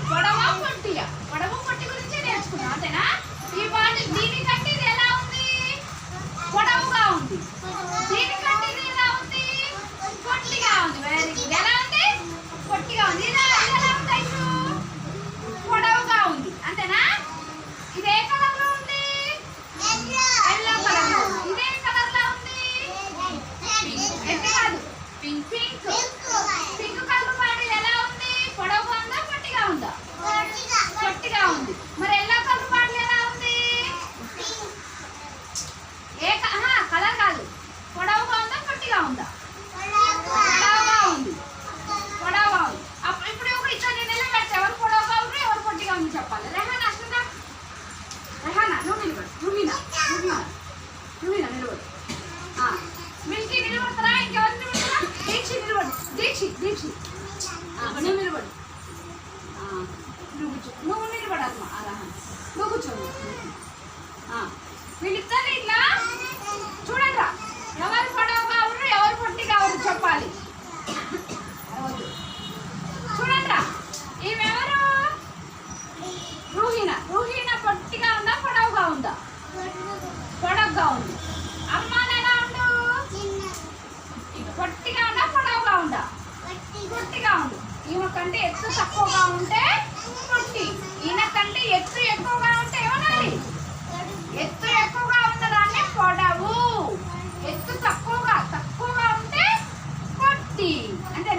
పొడవ పొట్టియ, పొడవు పొట్టి గురించి నేర్చుకున్నాం అంతేనా. ఈ పాట దీనికంటే ఇది ఎలా ఉంది? పొడవుగా ఉంది. దీనికంటే ఇది ఎలా ఉంది? పొట్టిగా ఉంది. Very good. ఎలా ఉంది? పొట్టిగా ఉంది. ఇది ఎలా ఉంది? పొడవుగా ఉంది అంతేనా. ఇది ఏ కలర్ లో ఉంది? ఎల్లో కలర్ లో. ఇదే కలర్ లో ఉంది? రెడ్ కాదు, పింక్. పింక్ పింక్ కలర్ పాడి ఎలా ఉంది? పొడవుగా ఉందా పొట్టిగా ఉందా? పొట్టిగా ఉంది. మరి ఎల్లో కలర్ పాడి ఎలా ఉంది? కలర్ కాదు, పొడవుగా ఉందా పొట్టిగా ఉందా? పొడవుగా ఉంది. పొడవుగా ఉంది. అప్పుడు ఇప్పుడు ఇక్కడ నేను నిలబెడితే ఎవరు పొడవుగా ఉంది ఎవరు పొట్టిగా ఉంది చెప్పాలి. రెహానా అసలు రెహానా నువ్వు నిలబడు. నువ్వు నిలబడు. మిల్కీ నిలబడతారా? ఇంకెవరు నిలబడతారా? దీక్షి నిలబడు. దీక్షి నువ్వు నిలబడు. నువ్వు నిలబడమ్మా. నువ్వు కూర్చో. వీళ్ళిద్దరు ఇట్లా చూడండి రా. ఎవరు పొడవుగా ఉన్నారు ఎవరు పొట్టిగా ఉన్నారు చెప్పాలి. చూడండి రా. ఈమెవరు? రూహీనా పొట్టిగా ఉందా పొడవుగా ఉందా? పొడవుగా ఉంది. అమ్మాన్ ఎలా ఉండు? పొట్టిగా ఉందా పొడవుగా ఉందా? పొట్టిగా ఉంది. ఈమె కంటే ఎత్తు తక్కువగా ఉంటే పొట్టి, ఈయన కంటే ఎత్తు ఎక్కువగా ఉంటే ఏమనాలి? ఎత్తు ఎక్కువగా ఉన్నదాన్ని పొడవు, ఎత్తు తక్కువగా ఉంటే పొట్టి. అంటే